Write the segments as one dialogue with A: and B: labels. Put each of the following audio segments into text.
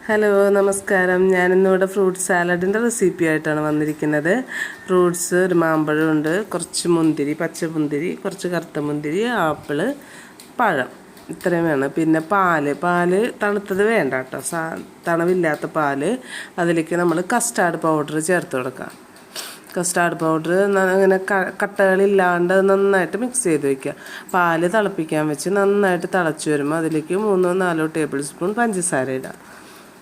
A: Hello നമസ്കാരം. ഞാനിന്നിവിടെ fruit സാലഡിൻ്റെ recipe ആയിട്ടാണ് വന്നിരിക്കുന്നത്. ഫ്രൂട്ട്സ് ഒരു മാമ്പഴമുണ്ട്, കുറച്ച് മുന്തിരി, പച്ചമുന്തിരി, കുറച്ച് കറുത്ത മുന്തിരി, ആപ്പിള്, പഴം, ഇത്രയും വേണം. പിന്നെ പാല് തണുത്തത് വേണ്ട കേട്ടോ, തണവില്ലാത്ത പാല്. അതിലേക്ക് നമ്മൾ കസ്റ്റാർഡ് പൗഡർ ചേർത്ത് കൊടുക്കാം. കസ്റ്റാർഡ് പൗഡർ അങ്ങനെ കട്ടകളില്ലാണ്ട് നന്നായിട്ട് മിക്സ് ചെയ്ത് വയ്ക്കുക. പാല് തിളപ്പിക്കാൻ വെച്ച് നന്നായിട്ട് തിളച്ച് വരുമ്പോൾ അതിലേക്ക് 3-4 ടേബിൾ സ്പൂൺ പഞ്ചസാര ഇടാം.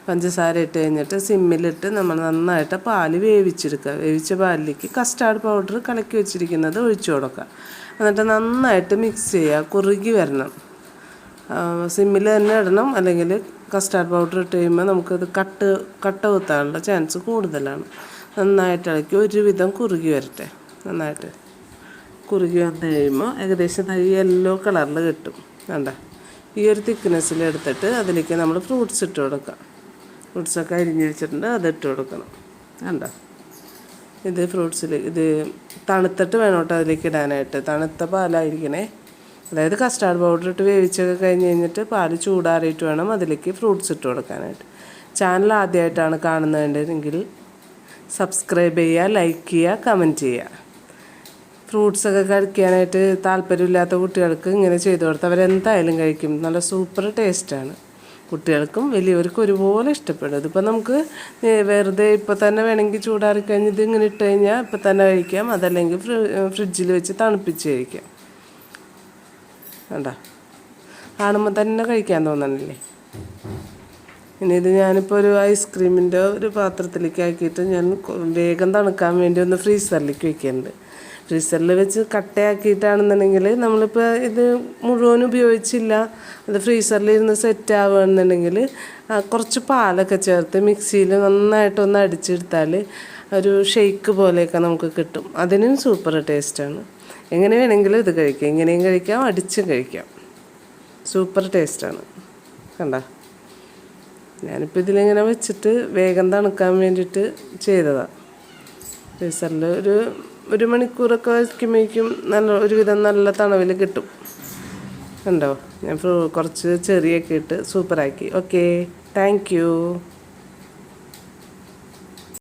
A: പഞ്ചസാര ഇട്ട് കഴിഞ്ഞിട്ട് സിമ്മിലിട്ട് നമ്മൾ നന്നായിട്ട് പാല് വേവിച്ചെടുക്കുക. വേവിച്ച പാലിലേക്ക് കസ്റ്റാർഡ് പൗഡർ കലക്കി വെച്ചിരിക്കുന്നത് ഒഴിച്ചു കൊടുക്കുക. എന്നിട്ട് നന്നായിട്ട് മിക്സ് ചെയ്യുക. കുറുകി വരണം. സിമ്മിൽ തന്നെ ഇടണം, അല്ലെങ്കിൽ കസ്റ്റാർഡ് പൗഡർ ഇട്ട് കഴിയുമ്പോൾ നമുക്കത് കട്ട കുത്താനുള്ള ചാൻസ് കൂടുതലാണ്. നന്നായിട്ട് ഇളക്കി ഒരുവിധം കുറുകി വരട്ടെ. നന്നായിട്ട് കുറുകി വന്നു കഴിയുമ്പോൾ ഏകദേശം യെല്ലോ കളറിൽ കിട്ടും. വേണ്ട ഈ ഒരു തിക്നെസ്സിൽ എടുത്തിട്ട് അതിലേക്ക് നമ്മൾ ഫ്രൂട്ട്സ് ഇട്ട് കൊടുക്കാം. ഫ്രൂട്ട്സൊക്കെ അരിഞ്ഞ് വെച്ചിട്ടുണ്ട്, അതിട്ട് കൊടുക്കണം. വേണ്ട ഇത് ഇത് തണുത്തിട്ട് വേണം കേട്ടോ അതിലേക്ക് ഇടാനായിട്ട്. തണുത്ത പാലായിരിക്കണേ. അതായത് കസ്റ്റാർഡ് പൗഡർ ഇട്ട് വേവിച്ചൊക്കെ കഴിഞ്ഞ് കഴിഞ്ഞിട്ട് പാല് ചൂടാറിയിട്ട് വേണം അതിലേക്ക് ഫ്രൂട്ട്സ് ഇട്ട് കൊടുക്കാനായിട്ട്. ചാനൽ ആദ്യമായിട്ടാണ് കാണുന്നതെങ്കിൽ സബ്സ്ക്രൈബ് ചെയ്യുക, ലൈക്ക് ചെയ്യുക, കമൻറ്റ് ചെയ്യുക. ഫ്രൂട്ട്സൊക്കെ കഴിക്കാനായിട്ട് താല്പര്യമില്ലാത്ത കുട്ടികൾക്ക് ഇങ്ങനെ ചെയ്തു കൊടുത്താൽ അവരെന്തായാലും കഴിക്കും. നല്ല സൂപ്പർ ടേസ്റ്റാണ്. കുട്ടികൾക്കും വലിയവർക്കും ഒരുപോലെ ഇഷ്ടപ്പെടും. ഇതിപ്പോൾ നമുക്ക് വെറുതെ ഇപ്പോൾ തന്നെ വേണമെങ്കിൽ ചൂടാറി കഴിഞ്ഞ് ഇത് ഇങ്ങനെ ഇട്ട് കഴിഞ്ഞാൽ ഇപ്പം തന്നെ കഴിക്കാം. അതല്ലെങ്കിൽ ഫ്രിഡ്ജിൽ വെച്ച് തണുപ്പിച്ച് കഴിക്കാം. വേണ്ട കാണുമ്പോൾ തന്നെ കഴിക്കാൻ തോന്നണില്ലേ. ഇനി ഇത് ഞാനിപ്പോൾ ഒരു ഐസ്ക്രീമിൻ്റെ ഒരു പാത്രത്തിലേക്ക് ആക്കിയിട്ട് ഞാൻ വേഗം തണുക്കാൻ വേണ്ടി ഒന്ന് ഫ്രീസറിലേക്ക് വയ്ക്കുന്നുണ്ട്. ഫ്രീസറിൽ വെച്ച് കട്ടയാക്കിയിട്ടാണെന്നുണ്ടെങ്കിൽ നമ്മളിപ്പോൾ ഇത് മുഴുവൻ ഉപയോഗിച്ചില്ല, അത് ഫ്രീസറിലിരുന്ന് സെറ്റ് ആവുകയാണെന്നുണ്ടെങ്കിൽ കുറച്ച് പാലൊക്കെ ചേർത്ത് മിക്സിയിൽ നന്നായിട്ടൊന്ന് അടിച്ചെടുത്താൽ ഒരു ഷെയ്ക്ക് പോലെയൊക്കെ നമുക്ക് കിട്ടും. അതിനും സൂപ്പർ ടേസ്റ്റാണ്. എങ്ങനെ വേണമെങ്കിലും ഇത് കഴിക്കാം. ഇങ്ങനെയും കഴിക്കാം, അടിച്ചും കഴിക്കാം. സൂപ്പർ ടേസ്റ്റാണ്. കണ്ട ഞാനിപ്പോൾ ഇതിലിങ്ങനെ വെച്ചിട്ട് വേഗം തണുക്കാൻ വേണ്ടിയിട്ട് ചെയ്തതാണ്. ഫ്രീസറിൽ ഒരു മണിക്കൂറൊക്കെ വയ്ക്കുമ്പോഴേക്കും ഒരുവിധം നല്ല തണവിൽ കിട്ടും. കണ്ടോ, ഞാൻ കുറച്ച് ചെറിയൊക്കെ ഇട്ട് സൂപ്പറാക്കി. Okay, thank you.